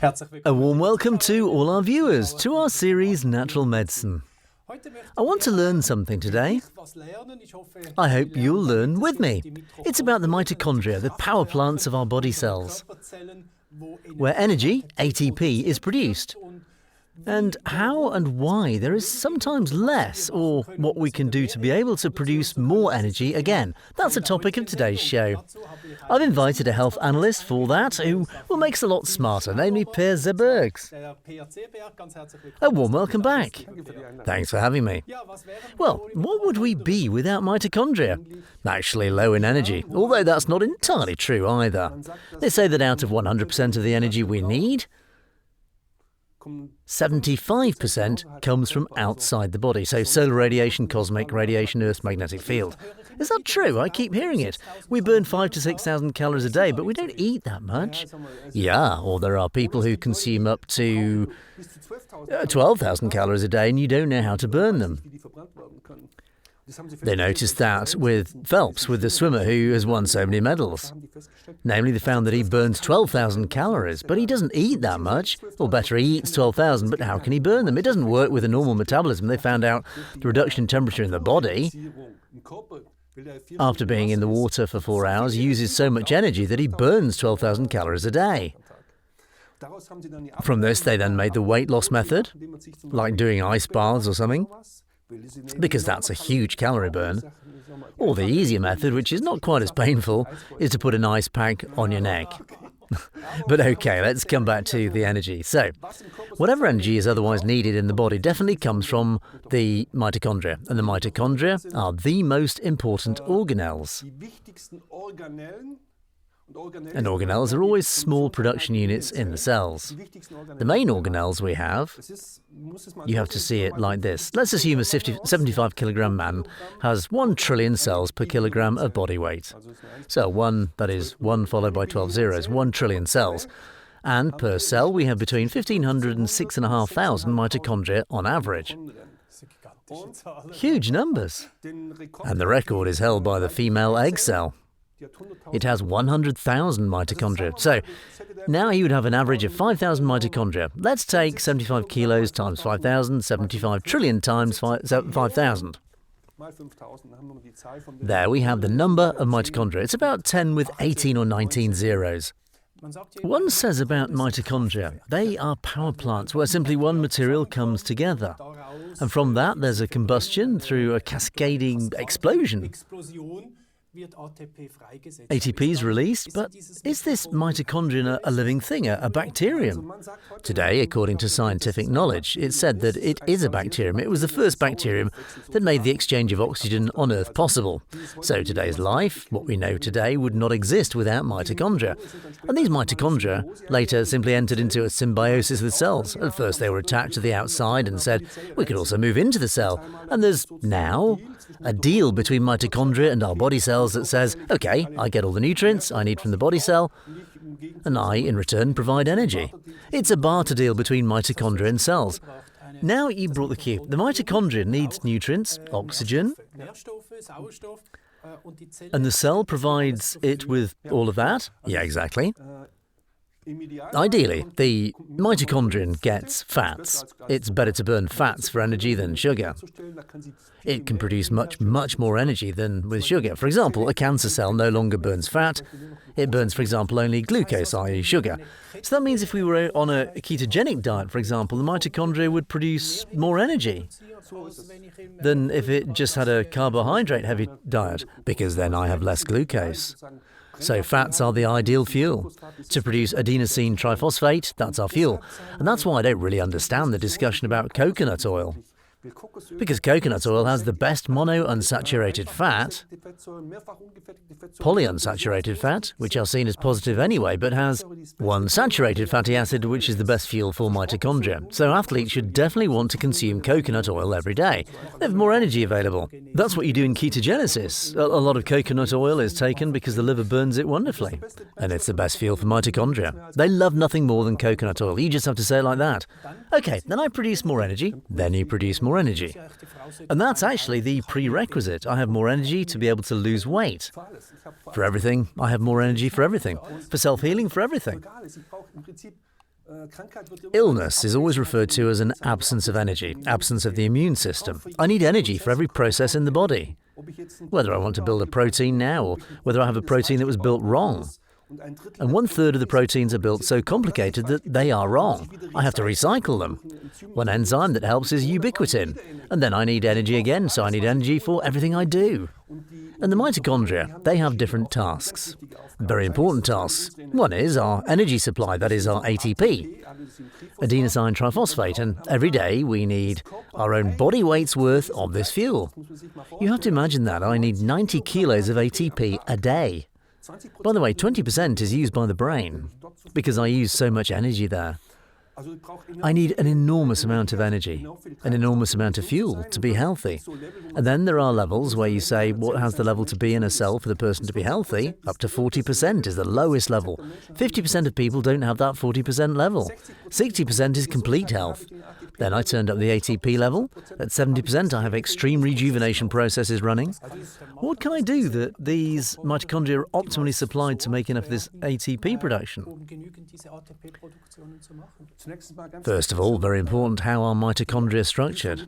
A warm welcome to all our viewers to our series Natural Medicine. I want to learn something today. I hope you'll learn with me. It's about the mitochondria, the power plants of our body cells, where energy, ATP, is produced, and how and why there is sometimes less, or what we can do to be able to produce more energy again. That's the topic of today's show. I've invited a health analyst for that, who will make us a lot smarter, namely Zebergs. A warm welcome back. Thanks for having me. Well, what would we be without mitochondria? Actually low in energy, although that's not entirely true either. They say that out of 100% of the energy we need, 75% comes from outside the body, so solar radiation, cosmic radiation, Earth's magnetic field. Is that true? I keep hearing it. We burn 5,000 to 6,000 calories a day, but we don't eat that much. Yeah, or there are people who consume up to 12,000 calories a day and you don't know how to burn them. They noticed that with Phelps, with the swimmer who has won so many medals. Namely, they found that he burns 12,000 calories, but he doesn't eat that much. Or better, he eats 12,000, but how can he burn them? It doesn't work with a normal metabolism. They found out the reduction in temperature in the body, after being in the water for 4 hours, uses so much energy that he burns 12,000 calories a day. From this, they then made the weight loss method, like doing ice baths or something, because that's a huge calorie burn. Or the easier method, which is not quite as painful, is to put an ice pack on your neck. But okay, let's come back to the energy. So, whatever energy is otherwise needed in the body definitely comes from the mitochondria. And the mitochondria are the most important organelles. And organelles are always small production units in the cells. The main organelles we have, you have to see it like this. Let's assume a 75 kilogram man has 1 trillion cells per kilogram of body weight. So 1 followed by 12 zeros, 1 trillion cells. And per cell we have between 1,500 and 6,500 mitochondria on average. Huge numbers. And the record is held by the female egg cell. It has 100,000 mitochondria. So now you would have an average of 5,000 mitochondria. Let's take 75 kilos times 5,000, 75 trillion times 5,000. There we have the number of mitochondria. It's about 10 with 18 or 19 zeros. One says about mitochondria, they are power plants where simply one material comes together. And from that there's a combustion through a cascading explosion. ATP is released, but is this mitochondrion a living thing, a bacterium? Today, according to scientific knowledge, it's said that it is a bacterium. It was the first bacterium that made the exchange of oxygen on Earth possible. So today's life, what we know today, would not exist without mitochondria. And these mitochondria later simply entered into a symbiosis with cells. At first they were attached to the outside and said, we could also move into the cell. And there's now a deal between mitochondria and our body cells that says, okay, I get all the nutrients I need from the body cell, and I, in return, provide energy. It's a barter deal between mitochondria and cells. Now you brought the cue. The mitochondria needs nutrients, oxygen, and the cell provides it with all of that? Yeah, exactly. Ideally, the mitochondrion gets fats. It's better to burn fats for energy than sugar. It can produce much, much more energy than with sugar. For example, a cancer cell no longer burns fat. It burns, for example, only glucose, i.e. sugar. So that means if we were on a ketogenic diet, for example, the mitochondria would produce more energy than if it just had a carbohydrate-heavy diet, because then I have less glucose. So fats are the ideal fuel. To produce adenosine triphosphate, that's our fuel. And that's why I don't really understand the discussion about coconut oil. Because coconut oil has the best monounsaturated fat, polyunsaturated fat, which are seen as positive anyway, but has one saturated fatty acid, which is the best fuel for mitochondria. So athletes should definitely want to consume coconut oil every day. They have more energy available. That's what you do in ketogenesis. A lot of coconut oil is taken because the liver burns it wonderfully. And it's the best fuel for mitochondria. They love nothing more than coconut oil. You just have to say it like that. Okay, then I produce more energy, then you produce more energy. And that's actually the prerequisite. I have more energy to be able to lose weight. For everything, I have more energy for everything. For self-healing, for everything. Illness is always referred to as an absence of energy, absence of the immune system. I need energy for every process in the body. Whether I want to build a protein now or whether I have a protein that was built wrong. And 1/3 of the proteins are built so complicated that they are wrong. I have to recycle them. One enzyme that helps is ubiquitin. And then I need energy again, so I need energy for everything I do. And the mitochondria, they have different tasks. Very important tasks. One is our energy supply, that is our ATP, adenosine triphosphate, and every day we need our own body weight's worth of this fuel. You have to imagine that I need 90 kilos of ATP a day. By the way, 20% is used by the brain, because I use so much energy there. I need an enormous amount of energy, an enormous amount of fuel to be healthy. And then there are levels where you say, what has the level to be in a cell for the person to be healthy? Up to 40% is the lowest level. 50% of people don't have that 40% level. 60% is complete health. Then I turned up the ATP level. At 70%, I have extreme rejuvenation processes running. What can I do that these mitochondria are optimally supplied to make enough of this ATP production? First of all, very important, how are mitochondria structured?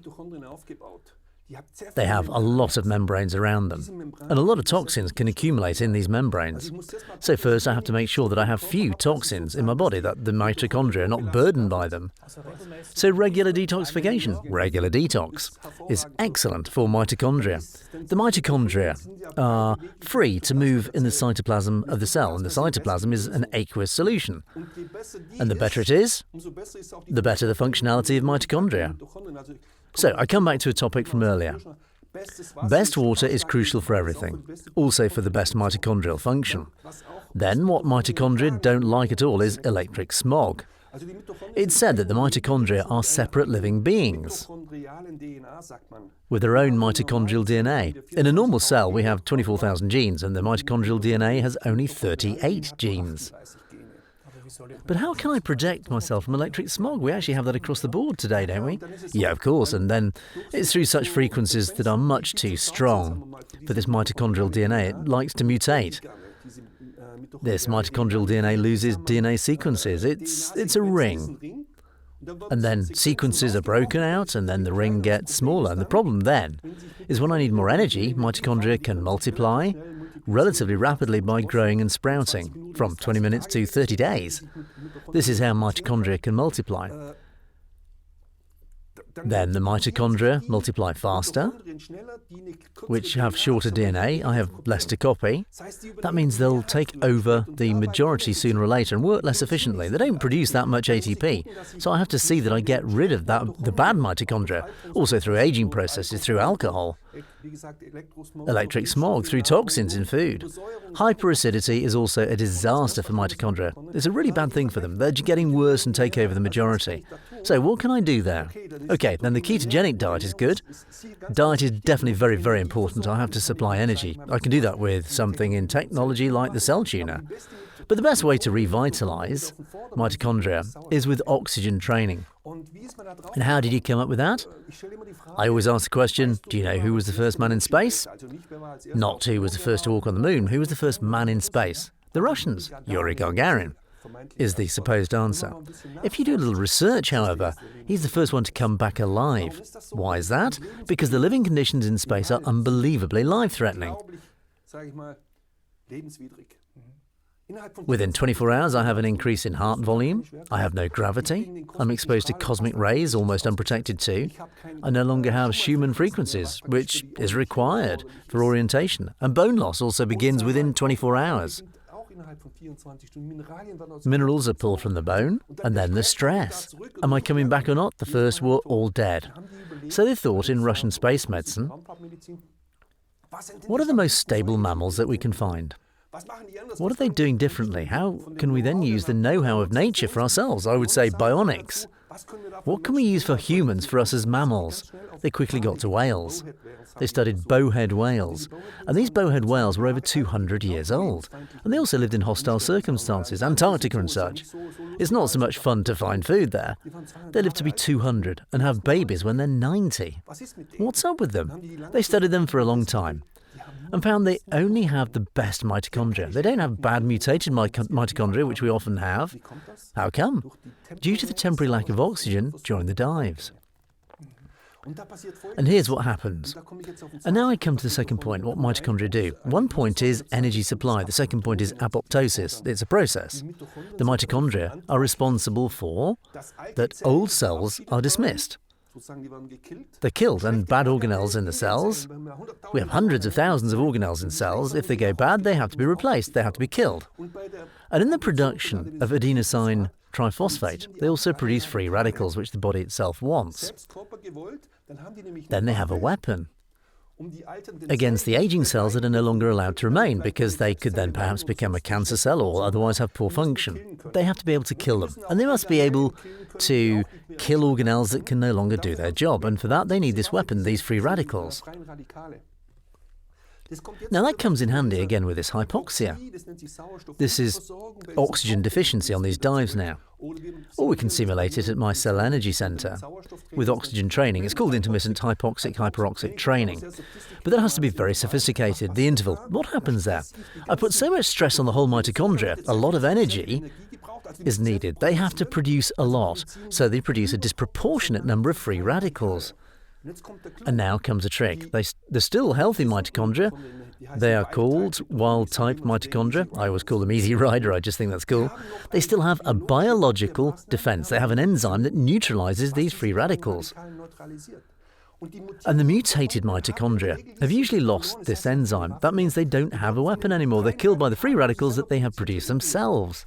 They have a lot of membranes around them, and a lot of toxins can accumulate in these membranes. So first I have to make sure that I have few toxins in my body, that the mitochondria are not burdened by them. So regular detoxification, regular detox, is excellent for mitochondria. The mitochondria are free to move in the cytoplasm of the cell, and the cytoplasm is an aqueous solution. And the better it is, the better the functionality of mitochondria. So, I come back to a topic from earlier. Best water is crucial for everything, also for the best mitochondrial function. Then, what mitochondria don't like at all is electric smog. It's said that the mitochondria are separate living beings, with their own mitochondrial DNA. In a normal cell, we have 24,000 genes, and the mitochondrial DNA has only 38 genes. But how can I protect myself from electric smog? We actually have that across the board today, don't we? Yeah, of course, and then it's through such frequencies that are much too strong for this mitochondrial DNA. It likes to mutate. This mitochondrial DNA loses DNA sequences. It's a ring. And then sequences are broken out, and then the ring gets smaller. And the problem then is when I need more energy, mitochondria can multiply relatively rapidly by growing and sprouting, from 20 minutes to 30 days. This is how mitochondria can multiply. Then the mitochondria multiply faster, which have shorter DNA. I have less to copy. That means they'll take over the majority sooner or later and work less efficiently. They don't produce that much ATP, so I have to see that I get rid of the bad mitochondria, also through aging processes, through alcohol, electric smog, through toxins in food. Hyperacidity is also a disaster for mitochondria. It's a really bad thing for them. They're getting worse and take over the majority. So what can I do there? Okay, then the ketogenic diet is good. Diet is definitely very, very important. I have to supply energy. I can do that with something in technology like the cell tuner. But the best way to revitalize mitochondria is with oxygen training. And how did you come up with that? I always ask the question, do you know who was the first man in space? Not who was the first to walk on the moon. Who was the first man in space? The Russians. Yuri Gagarin is the supposed answer. If you do a little research, however, he's the first one to come back alive. Why is that? Because the living conditions in space are unbelievably life-threatening. Within 24 hours, I have an increase in heart volume. I have no gravity. I'm exposed to cosmic rays, almost unprotected too. I no longer have Schumann frequencies, which is required for orientation. And bone loss also begins within 24 hours. Minerals are pulled from the bone, and then the stress. Am I coming back or not? The first were all dead. So they thought in Russian space medicine, what are the most stable mammals that we can find? What are they doing differently? How can we then use the know-how of nature for ourselves? I would say bionics. What can we use for humans, for us as mammals? They quickly got to whales. They studied bowhead whales. And these bowhead whales were over 200 years old. And they also lived in hostile circumstances, Antarctica and such. It's not so much fun to find food there. They live to be 200 and have babies when they're 90. What's up with them? They studied them for a long time. and found they only have the best mitochondria. They don't have bad mutated mitochondria, which we often have. How come? Due to the temporary lack of oxygen during the dives. And here's what happens. And now I come to the second point, what mitochondria do. One point is energy supply. The second point is apoptosis. It's a process. The mitochondria are responsible for that old cells are dismissed. They're killed, and bad organelles in the cells. We have hundreds of thousands of organelles in cells. If they go bad, they have to be replaced. They have to be killed. And in the production of adenosine triphosphate, they also produce free radicals, which the body itself wants. Then they have a weapon against the aging cells that are no longer allowed to remain, because they could then perhaps become a cancer cell or otherwise have poor function. They have to be able to kill them, and they must be able to kill organelles that can no longer do their job, and for that they need this weapon, these free radicals. Now that comes in handy again with this hypoxia. This is oxygen deficiency on these dives now. Or we can simulate it at my cell energy centre with oxygen training. It's called intermittent hypoxic training. But that has to be very sophisticated. The interval, what happens there? I put so much stress on the whole mitochondria, a lot of energy is needed. They have to produce a lot, so they produce a disproportionate number of free radicals. And now comes a trick. They're still healthy mitochondria. They are called wild-type mitochondria. I always call them easy rider, I just think that's cool. They still have a biological defense. They have an enzyme that neutralizes these free radicals. And the mutated mitochondria have usually lost this enzyme. That means they don't have a weapon anymore. They're killed by the free radicals that they have produced themselves.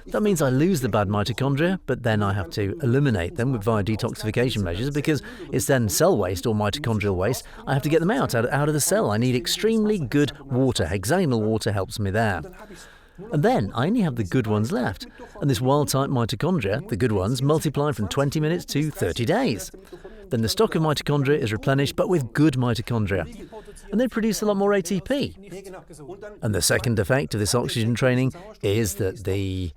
That means I lose the bad mitochondria, but then I have to eliminate them via detoxification measures, because it's then cell waste or mitochondrial waste. I have to get them out of the cell. I need extremely good water. Hexagonal water helps me there. And then I only have the good ones left. And this wild-type mitochondria, the good ones, multiply from 20 minutes to 30 days. Then the stock of mitochondria is replenished, but with good mitochondria. And they produce a lot more ATP. And the second effect of this oxygen training is that the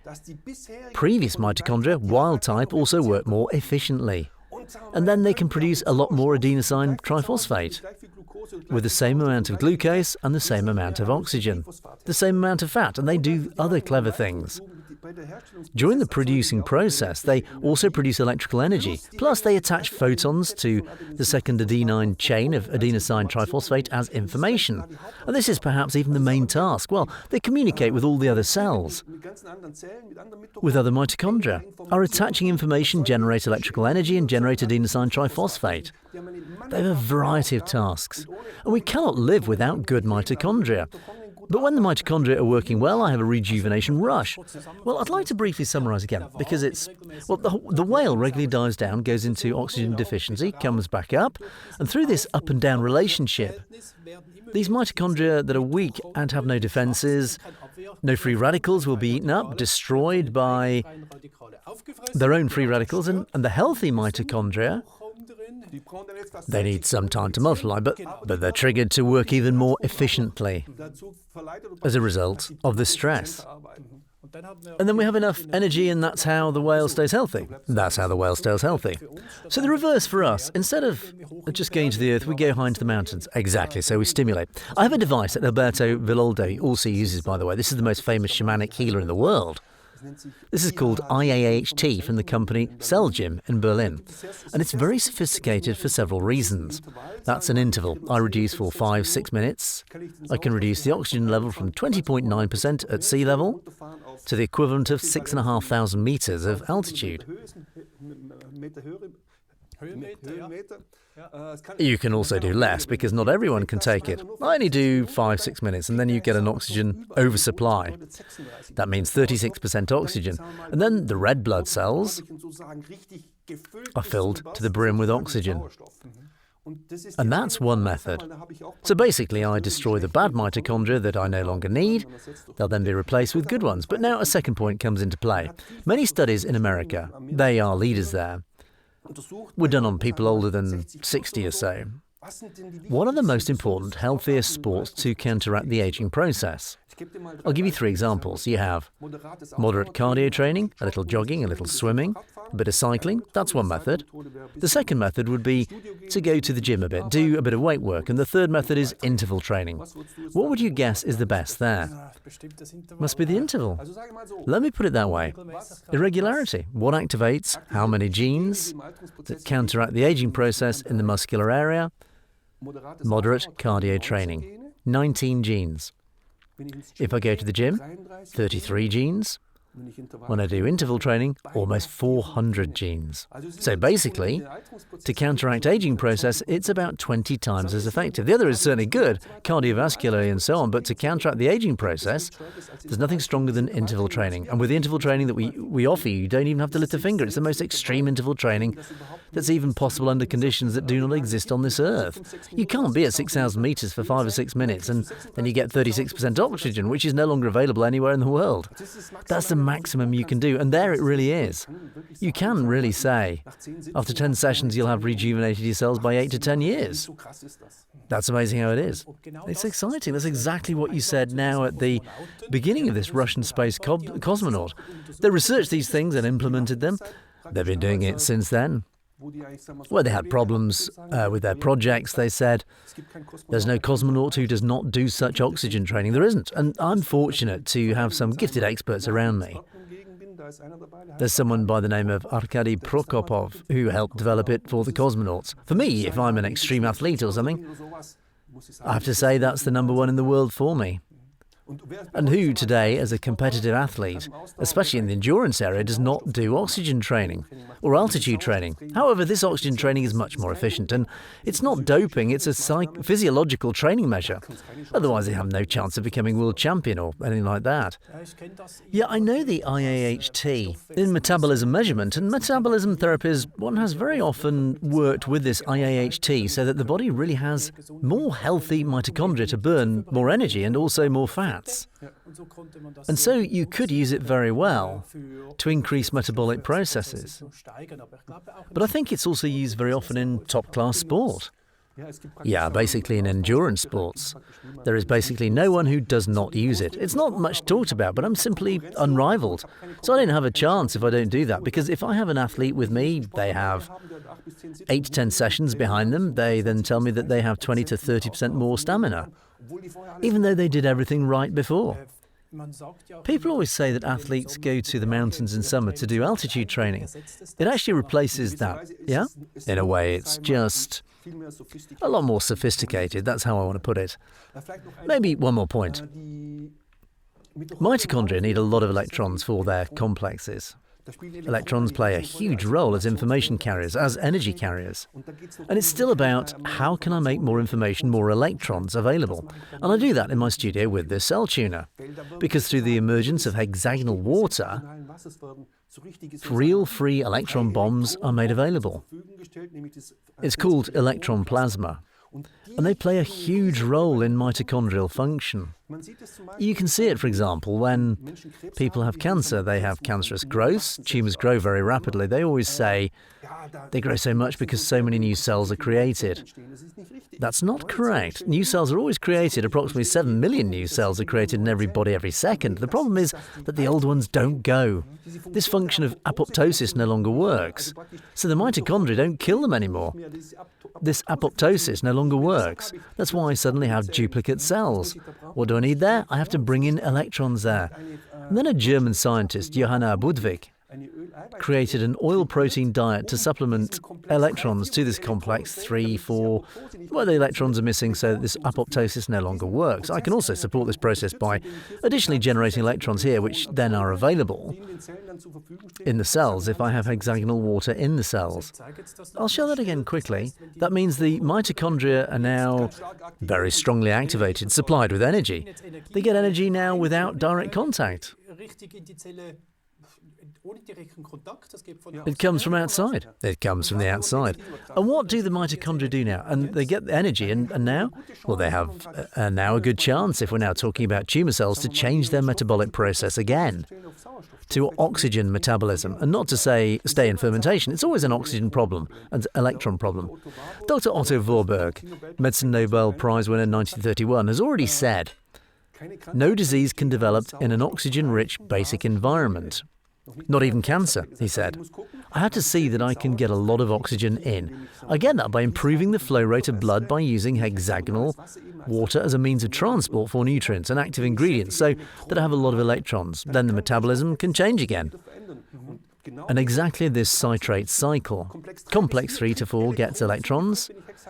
previous mitochondria, wild type, also work more efficiently. And then they can produce a lot more adenosine triphosphate with the same amount of glucose and the same amount of oxygen, the same amount of fat, and they do other clever things. During the producing process, they also produce electrical energy, plus they attach photons to the second adenine chain of adenosine triphosphate as information. And this is perhaps even the main task. Well, they communicate with all the other cells, with other mitochondria, are attaching information, generate electrical energy, and generate adenosine triphosphate. They have a variety of tasks, and we cannot live without good mitochondria. But when the mitochondria are working well, I have a rejuvenation rush. Well, I'd like to briefly summarise again, because the whale regularly dives down, goes into oxygen deficiency, comes back up, and through this up and down relationship, these mitochondria that are weak and have no defences, no free radicals, will be eaten up, destroyed by their own free radicals, and the healthy mitochondria, they need some time to multiply, but they're triggered to work even more efficiently as a result of the stress. And then we have enough energy, and that's how the whale stays healthy. That's how the whale stays healthy. So the reverse for us, instead of just going to the earth, we go high into the mountains. Exactly, so we stimulate. I have a device that Alberto Villoldo also uses, by the way. This is the most famous shamanic healer in the world. This is called IAHT from the company Cell Gym in Berlin, and it's very sophisticated for several reasons. That's an interval. I reduce for 5-6 minutes. I can reduce the oxygen level from 20.9% at sea level to the equivalent of 6,500 meters of altitude. You can also do less, because not everyone can take it. I only do 5-6 minutes, and then you get an oxygen oversupply. That means 36% oxygen. And then the red blood cells are filled to the brim with oxygen. And that's one method. So basically, I destroy the bad mitochondria that I no longer need. They'll then be replaced with good ones. But now a second point comes into play. Many studies in America, they are leaders there, were done on people older than 60 or so. What are the most important, healthiest sports to counteract the aging process? I'll give you 3 examples. You have moderate cardio training, a little jogging, a little swimming, a bit of cycling. That's one method. The second method would be to go to the gym a bit, do a bit of weight work. And the third method is interval training. What would you guess is the best there? Must be the interval. Let me put it that way. Irregularity. What activates how many genes that counteract the aging process in the muscular area? Moderate cardio training. 19 genes. If I go to the gym, 33 genes. When I do interval training, almost 400 genes. So basically, to counteract aging process, it's about 20 times as effective. The other is certainly good, cardiovascularly and so on, but to counteract the aging process, there's nothing stronger than interval training. And with the interval training that we offer you don't even have to lift a finger. It's the most extreme interval training that's even possible under conditions that do not exist on this earth. You can't be at 6,000 meters for 5 or 6 minutes and then you get 36% oxygen, which is no longer available anywhere in the world. That's the maximum you can do, and there it really is. You can really say, after 10 sessions you'll have rejuvenated your cells by 8 to 10 years. That's amazing how it is. It's exciting. That's exactly what you said now at the beginning of this Russian space cosmonaut. They researched these things and implemented them. They've been doing it since then. Where they had problems with their projects, they said, there's no cosmonaut who does not do such oxygen training. There isn't. And I'm fortunate to have some gifted experts around me. There's someone by the name of Arkady Prokopov who helped develop it for the cosmonauts. For me, if I'm an extreme athlete or something, I have to say that's the number one in the world for me. And who today, as a competitive athlete, especially in the endurance area, does not do oxygen training or altitude training? However, this oxygen training is much more efficient, and it's not doping, it's a physiological training measure. Otherwise, they have no chance of becoming world champion or anything like that. Yeah, I know the IAHT in metabolism measurement, and metabolism therapies, one has very often worked with this IAHT so that the body really has more healthy mitochondria to burn more energy and also more fat. And so you could use it very well to increase metabolic processes. But I think it's also used very often in top-class sport. Yeah, basically in endurance sports. There is basically no one who does not use it. It's not much talked about, but I'm simply unrivaled. So I don't have a chance if I don't do that, because if I have an athlete with me, they have 8 to 10 sessions behind them, they then tell me that they have 20 to 30% more stamina, even though they did everything right before. People always say that athletes go to the mountains in summer to do altitude training. It actually replaces that, yeah? In a way, it's just a lot more sophisticated. That's how I want to put it. Maybe one more point. Mitochondria need a lot of electrons for their complexes. Electrons play a huge role as information carriers, as energy carriers. And it's still about how can I make more information, more electrons available. And I do that in my studio with this cell tuner. Because through the emergence of hexagonal water, real free electron bombs are made available. It's called electron plasma. And they play a huge role in mitochondrial function. You can see it, for example, when people have cancer. They have cancerous growths. Tumours grow very rapidly. They always say they grow so much because so many new cells are created. That's not correct. New cells are always created. Approximately 7 million new cells are created in every body every second. The problem is that the old ones don't go. This function of apoptosis no longer works. So the mitochondria don't kill them anymore. This apoptosis no longer works. That's why I suddenly have duplicate cells. What do I need there? I have to bring in electrons there. And then a German scientist, Johanna Budwig, created an oil protein diet to supplement electrons to this complex 3, 4, where the electrons are missing so that this apoptosis no longer works. I can also support this process by additionally generating electrons here, which then are available in the cells if I have hexagonal water in the cells. I'll show that again quickly. That means the mitochondria are now very strongly activated, supplied with energy. They get energy now without direct contact. It comes from outside. It comes from the outside. And what do the mitochondria do now? And they get the energy, and now? Well, they have now a good chance, if we're now talking about tumour cells, to change their metabolic process again to oxygen metabolism, and not to say stay in fermentation. It's always an oxygen problem, an electron problem. Dr. Otto Warburg, Medicine Nobel Prize winner in 1931, has already said, no disease can develop in an oxygen-rich basic environment. Not even cancer, he said. I had to see that I can get a lot of oxygen in. I get that by improving the flow rate of blood by using hexagonal water as a means of transport for nutrients and active ingredients so that I have a lot of electrons. Then the metabolism can change again. And exactly this citrate cycle. Complex 3 to 4 gets electrons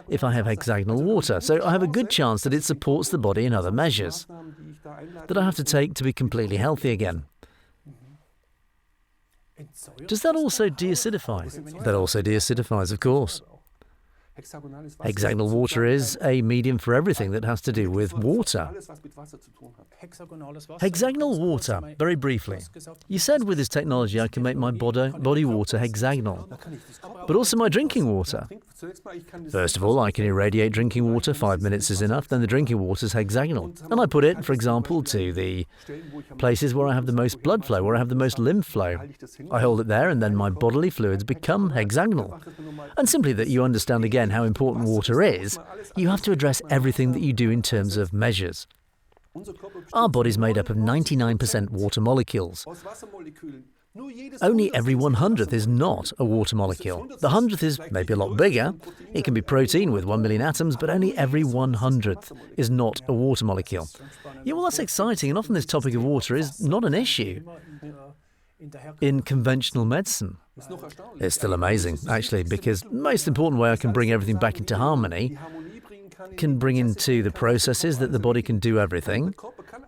if I have hexagonal water, so I have a good chance that it supports the body in other measures that I have to take to be completely healthy again. Does that also deacidify? That also deacidifies, of course. Hexagonal water is a medium for everything that has to do with water. Hexagonal water, very briefly. You said with this technology I can make my body water hexagonal, but also my drinking water. First of all, I can irradiate drinking water, 5 minutes is enough, then the drinking water is hexagonal. And I put it, for example, to the places where I have the most blood flow, where I have the most lymph flow. I hold it there and then my bodily fluids become hexagonal. And simply that you understand again how important water is, you have to address everything that you do in terms of measures. Our body is made up of 99% water molecules. Only every 100th is not a water molecule. The 100th is maybe a lot bigger. It can be protein with 1 million atoms, but only every 100th is not a water molecule. Yeah, well, that's exciting, and often this topic of water is not an issue in conventional medicine. It's still amazing, actually, because the most important way I can bring everything back into harmony can bring into the processes that the body can do everything.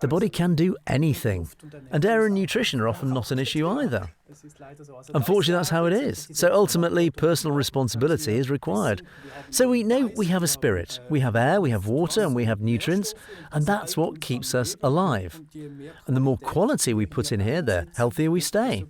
The body can do anything. And air and nutrition are often not an issue either. Unfortunately, that's how it is. So ultimately, personal responsibility is required. So we know we have a spirit. We have air, we have water, and we have nutrients, and that's what keeps us alive. And the more quality we put in here, the healthier we stay.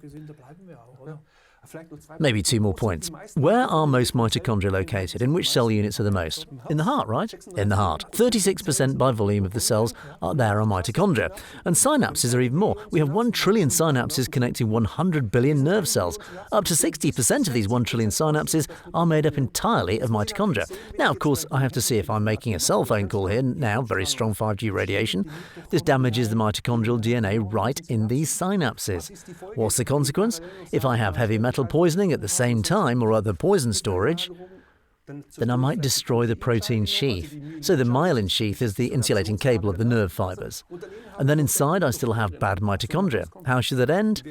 Maybe 2 more points. Where are most mitochondria located? In which cell units are the most? In the heart, right? In the heart. 36% by volume of the cells are mitochondria. And synapses are even more. We have 1 trillion synapses connecting 100 billion nerve cells. Up to 60% of these 1 trillion synapses are made up entirely of mitochondria. Now, of course, I have to see if I'm making a cell phone call here. Now, very strong 5G radiation. This damages the mitochondrial DNA right in these synapses. What's the consequence? If I have heavy metal poisoning at the same time, or other poison storage, then I might destroy the protein sheath. So the myelin sheath is the insulating cable of the nerve fibers. And then inside I still have bad mitochondria. How should that end?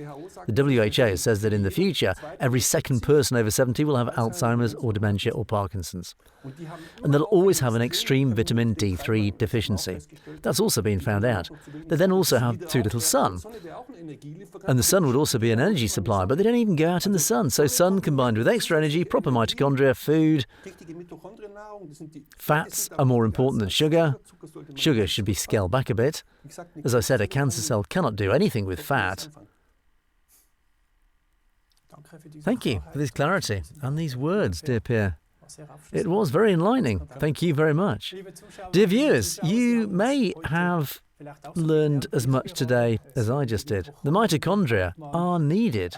The WHO says that in the future, every second person over 70 will have Alzheimer's or dementia or Parkinson's. And they'll always have an extreme vitamin D3 deficiency. That's also been found out. They then also have too little sun. And the sun would also be an energy supplier, but they don't even go out in the sun. So sun combined with extra energy, proper mitochondria, food. Fats are more important than sugar. Sugar should be scaled back a bit. As I said, a cancer cell cannot do anything with fat. Thank you for this clarity and these words, dear Pierre. It was very enlightening. Thank you very much. Dear viewers, you may have learned as much today as I just did. The mitochondria are needed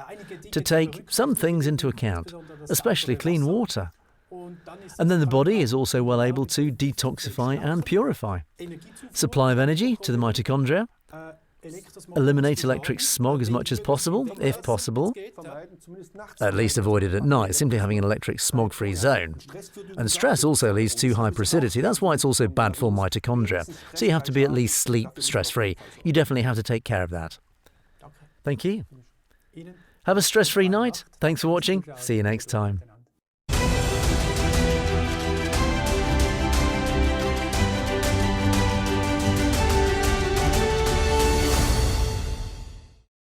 to take some things into account, especially clean water. And then the body is also well able to detoxify and purify. Supply of energy to the mitochondria. Eliminate electric smog as much as possible, if possible. At least avoid it at night, simply having an electric smog-free zone. And stress also leads to high placidity. That's why it's also bad for mitochondria. So you have to be at least sleep stress-free. You definitely have to take care of that. Thank you. Have a stress-free night. Thanks for watching. See you next time.